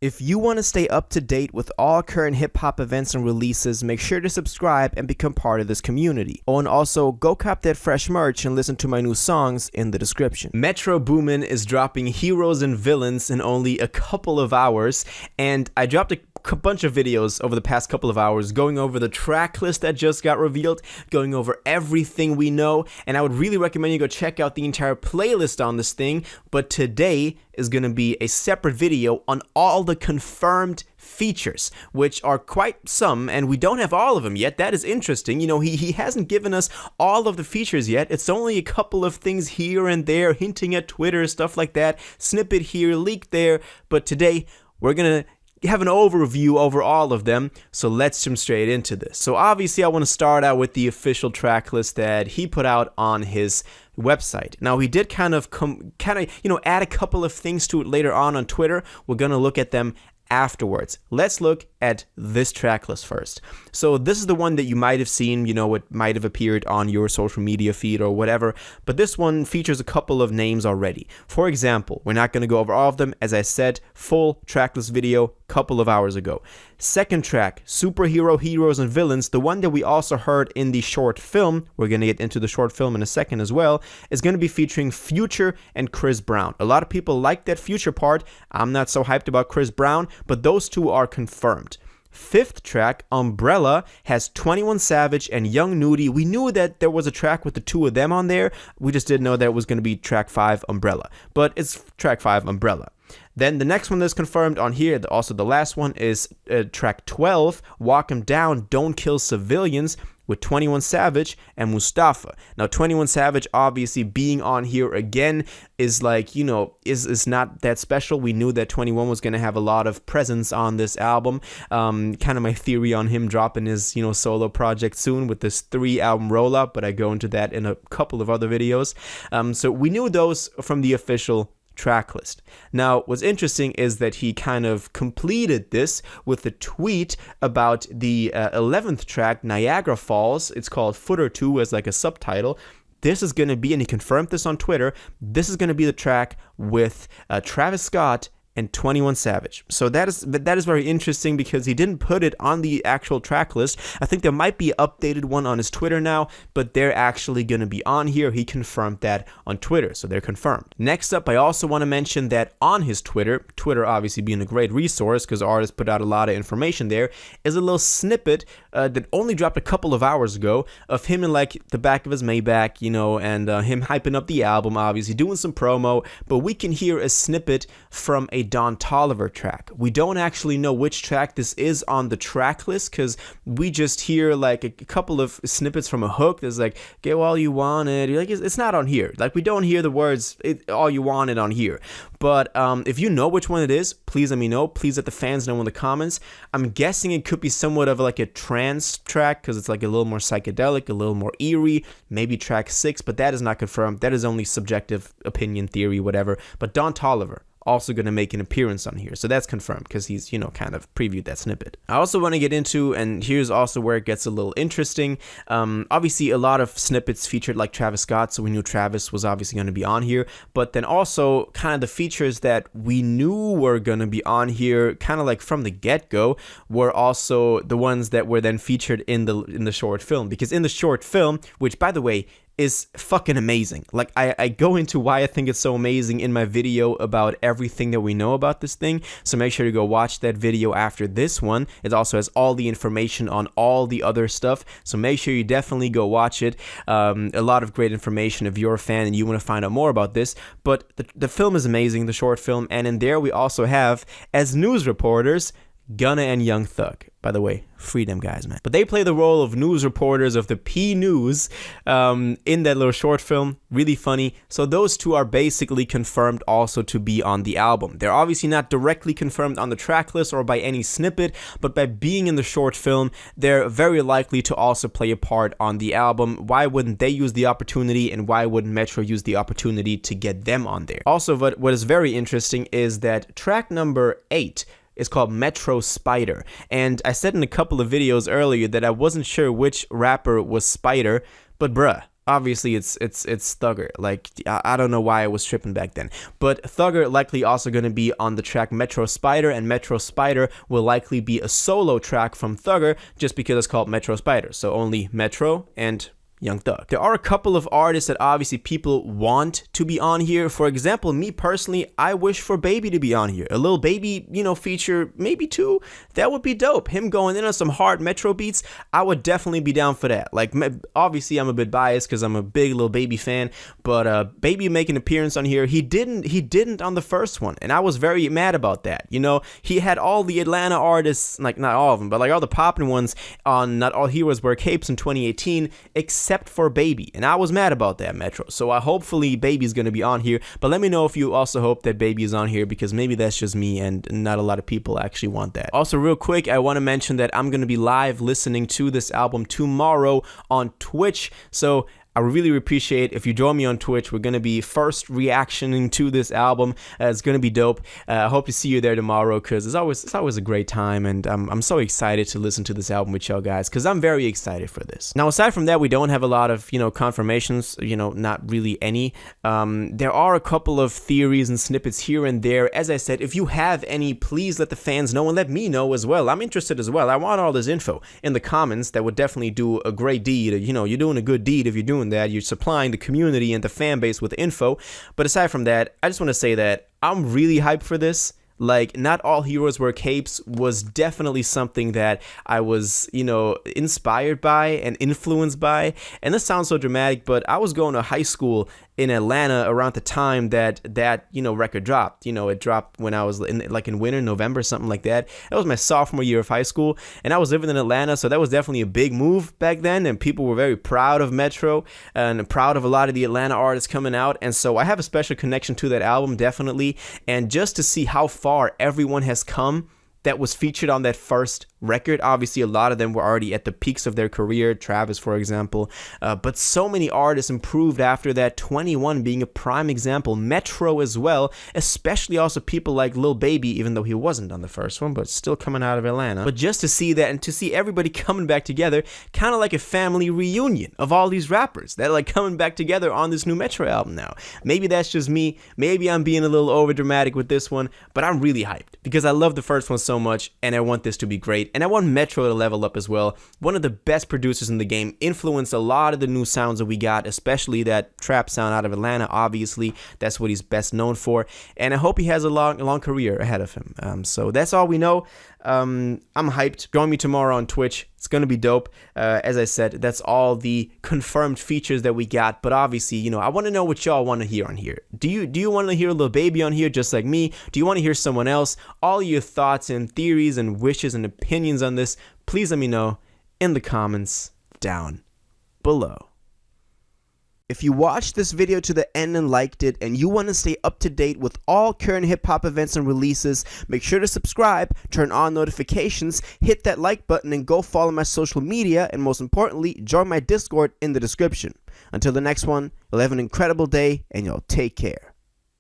If you want to stay up to date with all current hip-hop events and releases, make sure to subscribe and become part of this community. Oh, and also, go cop that fresh merch and listen to my new songs in the description. Metro Boomin is dropping Heroes and Villains in only a couple of hours, and I dropped a bunch of videos over the past couple of hours going over the track list that just got revealed, going over everything we know, and I would really recommend you go check out the entire playlist on this thing. But today is going to be a separate video on all the confirmed features, which are quite some, and we don't have all of them yet. That is interesting. You know, he hasn't given us all of the features yet. It's only a couple of things here and there, hinting at Twitter, stuff like that, snippet here, leak there. But today we're going to have an overview over all of them, so let's jump straight into this. So obviously I want to start out with the official track list that he put out on his website. Now he did kind of add a couple of things to it later on Twitter. We're gonna look at them afterwards. Let's look at this track list first. So this is the one that you might have seen, you know, it might have appeared on your social media feed or whatever, but this one features a couple of names already. For example, we're not going to go over all of them. As I said, full track list video couple of hours ago. Second track, Superhero, Heroes and Villains, the one that we also heard in the short film, we're going to get into the short film in a second as well, is going to be featuring Future and Chris Brown. A lot of people like that Future part. I'm not so hyped about Chris Brown, but those two are confirmed. Fifth track, Umbrella, has 21 Savage and Young Nudy. We knew that there was a track with the two of them on there. We just didn't know that it was going to be track 5, Umbrella. But it's track 5, Umbrella. Then the next one that's confirmed on here, also the last one, is track 12, Walk 'Em Down, Don't Kill Civilians, with 21 Savage and Mustafa. Now 21 Savage obviously being on here again is like, you know, is not that special. We knew that 21 was going to have a lot of presence on this album. Kind of my theory on him dropping his, you know, solo project soon with this 3-album rollout, but I go into that in a couple of other videos. So we knew those from the official track list. Now, what's interesting is that he kind of completed this with a tweet about the 11th track, Niagara Falls. It's called Footer 2 as like a subtitle. This is going to be, and he confirmed this on Twitter, this is going to be the track with Travis Scott and 21 Savage. So that is very interesting because he didn't put it on the actual track list. I think there might be an updated one on his Twitter now, but they're actually going to be on here. He confirmed that on Twitter, so they're confirmed. Next up, I also want to mention that on his Twitter obviously being a great resource because artists put out a lot of information there, is a little snippet that only dropped a couple of hours ago of him in like the back of his Maybach, you know, and him hyping up the album, obviously doing some promo, but we can hear a snippet from a Don Toliver track. We don't actually know which track this is on the track list because we just hear like a couple of snippets from a hook that's like, get all you wanted. Like, it's not on here. Like, we don't hear the words all you wanted on here. But if you know which one it is, please let me know. Please let the fans know in the comments. I'm guessing it could be somewhat of like a trance track because it's like a little more psychedelic, a little more eerie, maybe track 6, but that is not confirmed. That is only subjective opinion, theory, whatever. But Don Toliver also going to make an appearance on here, so that's confirmed because he's, you know, kind of previewed that snippet. I also want to get into, and here's also where it gets a little interesting, obviously a lot of snippets featured like Travis Scott, so we knew Travis was obviously going to be on here, but then also kind of the features that we knew were going to be on here kind of like from the get-go were also the ones that were then featured in the short film, because in the short film, which by the way is fucking amazing. Like, I go into why I think it's so amazing in my video about everything that we know about this thing, so make sure to go watch that video after this one. It also has all the information on all the other stuff, so make sure you definitely go watch it. A lot of great information if you're a fan and you want to find out more about this, but the film is amazing, the short film, and in there we also have, as news reporters, Gunna and Young Thug. By the way, free them guys, man. But they play the role of news reporters of the P News in that little short film. Really funny. So those two are basically confirmed also to be on the album. They're obviously not directly confirmed on the track list or by any snippet, but by being in the short film, they're very likely to also play a part on the album. Why wouldn't they use the opportunity, and why wouldn't Metro use the opportunity to get them on there? Also, what is very interesting is that track number 8 is called Metro Spider, and I said in a couple of videos earlier that I wasn't sure which rapper was Spider, but bruh, obviously it's Thugger. Like, I don't know why I was tripping back then, but Thugger likely also going to be on the track Metro Spider, and Metro Spider will likely be a solo track from Thugger just because it's called Metro Spider, so only Metro and Young Thug. There are a couple of artists that obviously people want to be on here. For example, me personally, I wish for Baby to be on here. A little Baby, feature, maybe 2. That would be dope. Him going in on some hard Metro beats, I would definitely be down for that. Like, obviously, I'm a bit biased because I'm a big Lil Baby fan, but Baby making an appearance on here, he didn't on the first one, and I was very mad about that. He had all the Atlanta artists, like not all of them, but like all the popping ones on Not All Heroes Wear Capes in 2018, except for Baby, and I was mad about that, Metro. So hopefully Baby's gonna be on here, but let me know if you also hope that Baby is on here, because maybe that's just me and not a lot of people actually want that. Also, real quick, I want to mention that I'm gonna be live listening to this album tomorrow on Twitch, so I really appreciate if you join me on Twitch. We're going to be first reactioning to this album. It's going to be dope. I hope to see you there tomorrow, because it's always a great time, and I'm so excited to listen to this album with y'all guys, because I'm very excited for this. Now, aside from that, we don't have a lot of, confirmations, not really any. There are a couple of theories and snippets here and there. As I said, if you have any, please let the fans know and let me know as well. I'm interested as well. I want all this info in the comments. That would definitely do a great deed. You're doing a good deed if you're doing that. You're supplying the community and the fan base with info. But aside from that, I just want to say that I'm really hyped for this. Like, Not All Heroes Wear Capes was definitely something that I was, inspired by and influenced by. And this sounds so dramatic, but I was going to high school in Atlanta around the time that record dropped. It dropped when I was in winter, November, something like that. That was my sophomore year of high school, and I was living in Atlanta, so that was definitely a big move back then, and people were very proud of Metro and proud of a lot of the Atlanta artists coming out, and so I have a special connection to that album, definitely. And just to see how far everyone has come that was featured on that first record. Obviously, a lot of them were already at the peaks of their career, Travis, for example, but so many artists improved after that, 21 being a prime example, Metro as well, especially also people like Lil Baby, even though he wasn't on the first one, but still coming out of Atlanta. But just to see that and to see everybody coming back together, kind of like a family reunion of all these rappers that like coming back together on this new Metro album now. Maybe that's just me, maybe I'm being a little over dramatic with this one, but I'm really hyped because I love the first one so much and I want this to be great. And I want Metro to level up as well. One of the best producers in the game, influenced a lot of the new sounds that we got, especially that trap sound out of Atlanta. Obviously, that's what he's best known for. And I hope he has a long career ahead of him. So that's all we know. I'm hyped. Join me tomorrow on Twitch. It's going to be dope. As I said, that's all the confirmed features that we got. But obviously, I want to know what y'all want to hear on here. Do you want to hear Lil Baby on here just like me? Do you want to hear someone else? All your thoughts and theories and wishes and opinions on this, please let me know in the comments down below. If you watched this video to the end and liked it, and you want to stay up to date with all current hip-hop events and releases, make sure to subscribe, turn on notifications, hit that like button, and go follow my social media, and most importantly, join my Discord in the description. Until the next one, you'll have an incredible day, and y'all take care.